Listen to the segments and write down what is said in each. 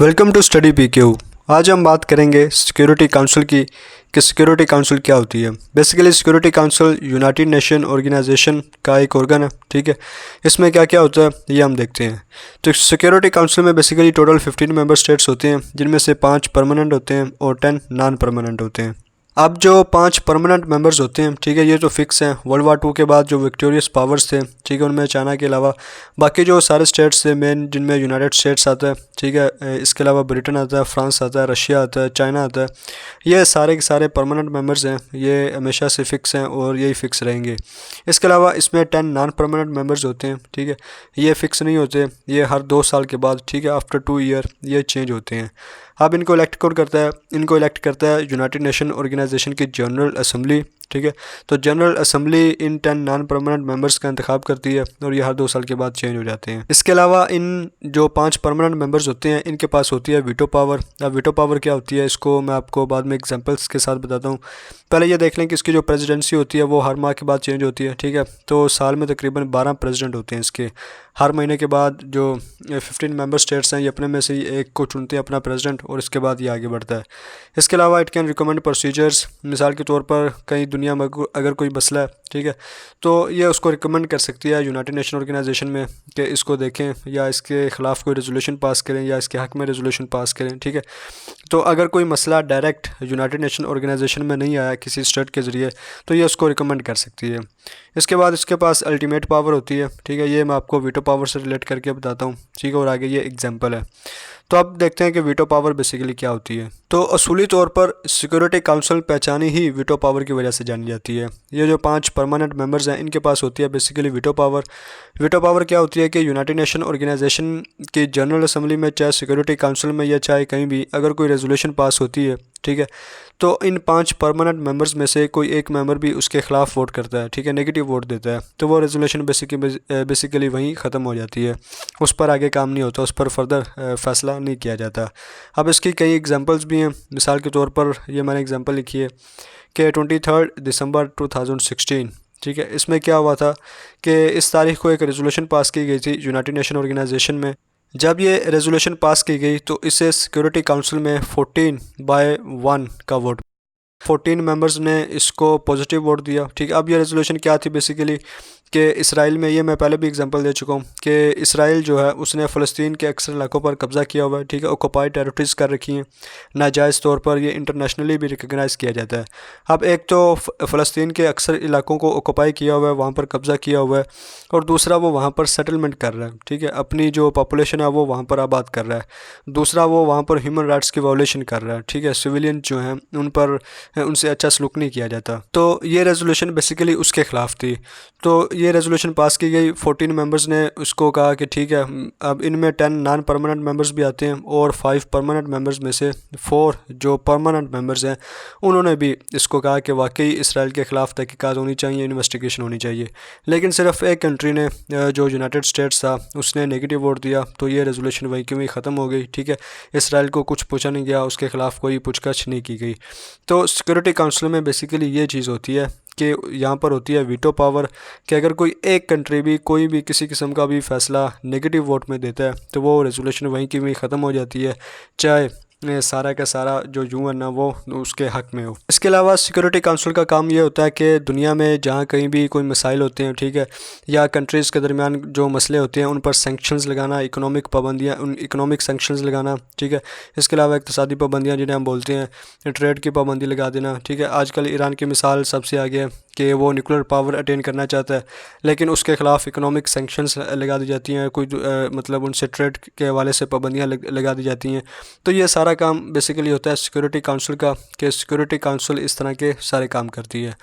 Welcome to study PQ. आज हम बात करेंगे सिक्योरिटी काउंसिल की कि सिक्योरिटी काउंसिल क्या होती है। Basically security council United Nation organisation का एक ऑर्गन है, ठीक है। इसमें क्या क्या होता है ये हम देखते हैं। तो सिक्योरिटी काउंसिल में बेसिकली टोटल 15 मेंबर स्टेट्स होते हैं, जिनमें से 5 परमानेंट होते हैं और 10 नॉन परमानेंट होते हैं। अब जो 5 परमानेंट मेंबर्स होते हैं, ठीक है, ये तो फिक्स हैं। वर्ल्ड वार 2 के बाद जो विक्टोरियस पावर्स थे, ठीक है, उनमें चाइना के अलावा बाकी जो सारे स्टेट्स थे मेन, जिनमें यूनाइटेड स्टेट्स आता है, ठीक है, इसके अलावा ब्रिटेन आता है, फ्रांस आता है, रशिया आता है, चाइना आता है, ये सारे के सारे परमानेंट मेंबर्स हैं। ये हमेशा से फिक्स हैं और यही फिक्स रहेंगे। इसके अलावा इसमें 10 नॉन परमानेंट मेंबर्स होते हैं, ठीक है। ये फिक्स नहीं होते, ये हर 2 साल के बाद, ठीक है, आफ्टर 2 ईयर ये चेंज होते हैं। अब इनको इलेक्ट कौन करता है? इनको इलेक्ट करता है यूनाइटेड नेशन ऑर्गेनाइजेशन की जनरल असेंबली, ठीक है। तो general assembly in 10 non permanent members का इंतखाब करती है और ये हर 2 साल के बाद चेंज हो जाते हैं। इसके अलावा इन जो 5 परमानेंट मेंबर्स होते हैं, इनके पास होती है वीटो पावर। अब वीटो पावर क्या होती है, इसको मैं आपको बाद में एग्जांपल्स के साथ बताता हूँ। पहले ये देख लें कि इसकी जो प्रेसिडेंसी होती है वो हर माह के बाद चेंज होती है, ठीक है। तो साल में तकरीबन 12 प्रेसिडेंट होते हैं इसके। हर महीने के बाद जो 15 मेंबर स्टेट्स हैं, ये अपने में से ही एक को चुनते हैं अपना प्रेसिडेंट, और इसके बाद ये आगे बढ़ता है। इसके अलावा इट कैन रिकमेंड प्रोसीजर्स। मिसाल के तौर पर कहीं दुनिया में अगर कोई मसला है, ठीक है, तो ये उसको रिकमेंड कर सकती है यूनाइटेड नेशन ऑर्गेनाइजेशन में कि इसको देखें या इसके ख़िलाफ़ कोई रेजोल्यूशन पास करें या इसके हक़ में रेजोल्यूशन पास करें, ठीक है। तो अगर कोई मसला डायरेक्ट यूनाइटेड नेशन ऑर्गेनाइजेशन में नहीं आया किसी स्टेट के ज़रिए, तो ये उसको रिकमेंड कर सकती है। इसके बाद इसके पास अल्टीमेट पावर होती है, ठीक है। ये मैं आपको वीटो पावर से रिलेट करके बताता हूँ, ठीक है, और आगे ये एग्जांपल है। तो अब देखते हैं कि वीटो पावर बेसिकली क्या होती है। तो असूली तौर पर सिक्योरिटी काउंसिल पहचानी ही वीटो पावर की वजह से जानी जाती है। ये जो 5 परमानेंट मेंबर्स हैं, इनके पास होती है basically veto power. Veto power क्या होती है कि यूनाइटेड नेशन ऑर्गेनाइजेशन की जनरल असेंबली में, चाहे सिक्योरिटी काउंसिल में या चाहे कहीं भी, अगर कोई रेजोल्यूशन पास होती है, ठीक है, तो इन 5 परमानेंट मेंबर्स में से कोई एक मेंबर भी उसके ख़िलाफ़ वोट करता है, ठीक है, नेगेटिव वोट देता है, तो वो रेजोल्यूशन बेसिकली वहीं ख़त्म हो जाती है। उस पर आगे काम नहीं होता, उस पर फर्दर फ़ैसला नहीं किया जाता। अब इसकी कई एग्जांपल्स भी हैं। मिसाल के तौर पर ये मैंने एग्जांपल लिखी है कि 23 दिसंबर 2016, ठीक है, इसमें क्या हुआ था कि इस तारीख को एक रेजोल्यूशन पास की गई थी यूनाइटेड नेशन ऑर्गेनाइजेशन में। जब ये रेजोल्यूशन पास की गई तो इसे सिक्योरिटी काउंसिल में 14/1 का वोट, 14 मेंबर्स ने इसको पॉजिटिव वोट दिया, ठीक है। अब ये रेजोल्यूशन क्या थी बेसिकली कि इसराइल में, ये मैं पहले भी एग्जांपल दे चुका हूँ कि इसराइल जो है उसने फ़लस्तीन के अक्सर इलाकों पर कब्ज़ा किया हुआ है, ठीक है, ऑक्यूपाइड टेरिटरीज़ कर रखी हैं नाजायज़ तौर पर। ये इंटरनेशनली भी रिकगनाइज़ किया जाता है। अब एक तो फ़लस्तीन के अक्सर इलाकों को ऑक्यूपाई किया हुआ है, वहाँ पर कब्ज़ा किया हुआ है, और दूसरा वो वहाँ पर सेटलमेंट कर रहा है, ठीक है, अपनी जो पॉपुलेशन है वो वहाँ पर आबाद कर रहा है। दूसरा वो वहाँ पर ह्यूमन राइट्स की वायलेशन कर रहा है, ठीक है, सिविलियन जो हैं उन पर उनसे अच्छा सलूक नहीं किया जाता। तो ये रेजोल्यूशन बेसिकली उसके ख़िलाफ़ थी। तो ये रेजोल्यूशन पास की गई, 14 मेंबर्स ने उसको कहा कि ठीक है, अब इनमें 10 नॉन परमानेंट मेंबर्स भी आते हैं और 5 परमानेंट मेंबर्स में से 4 जो परमानेंट मेंबर्स हैं, उन्होंने भी इसको कहा कि वाकई इसराइल के ख़िलाफ़ तहकीकात होनी चाहिए, इन्वेस्टिगेशन होनी चाहिए। लेकिन सिर्फ एक कंट्री ने, जो यूनाइटेड स्टेट्स था, उसने नेगेटिव वोट दिया, तो ये रेजोल्यूशन वहीं की वहीं ख़त्म हो गई, ठीक है। इसराइल को कुछ पूछा नहीं गया, उसके ख़िलाफ़ कोई पूछताछ नहीं की गई। तो सिक्योरिटी काउंसिल में बेसिकली ये चीज़ होती है कि यहाँ पर होती है वीटो पावर, कि अगर कोई एक कंट्री भी कोई भी किसी किस्म का भी फ़ैसला नेगेटिव वोट में देता है, तो वो रेजोल्यूशन वहीं की वहीं ख़त्म हो जाती है, चाहे सारा का सारा जो यूएन ना वो उसके हक़ में हो। इसके अलावा सिक्योरिटी काउंसिल का काम ये होता है कि दुनिया में जहाँ कहीं भी कोई मसाइल होते हैं, ठीक है, या कंट्रीज़ के दरमियान जो मसले होते हैं, उन पर सैंक्शंस लगाना, इकोनॉमिक पाबंदियाँ, उन इकोनॉमिक सैंक्शंस लगाना, ठीक है। इसके अलावा इक़्तिसादी पाबंदियाँ जिन्हें हम बोलते हैं, ट्रेड की पाबंदी लगा देना, ठीक है। आजकल ईरान की मिसाल सबसे आगे है कि वो न्यूक्लियर पावर अटेन करना चाहता है, लेकिन उसके ख़िलाफ़ इकोनॉमिक सैंक्शंस लगा दी जाती हैं, कोई मतलब उनसे ट्रेड के हवाले से पाबंदियाँ लगा दी जाती हैं। तो ये सारा काम बेसिकली होता है सिक्योरिटी काउंसिल का, कि सिक्योरिटी काउंसिल इस तरह के सारे काम करती है।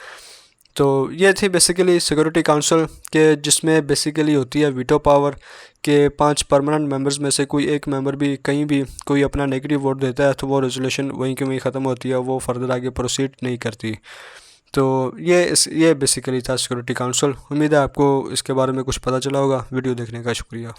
तो ये थी बेसिकली सिक्योरिटी काउंसिल के, जिसमें बेसिकली होती है वीटो पावर के 5 परमानेंट मेंबर्स में से कोई एक मेंबर भी कहीं भी कोई अपना नेगेटिव वोट देता है, तो वो रेजोल्यूशन वहीं के वहीं ख़त्म होती है, वो फर्दर आगे प्रोसीड नहीं करती। तो ये बेसिकली था सिक्योरिटी काउंसिल। उम्मीद है आपको इसके बारे में कुछ पता चला होगा। वीडियो देखने का शुक्रिया।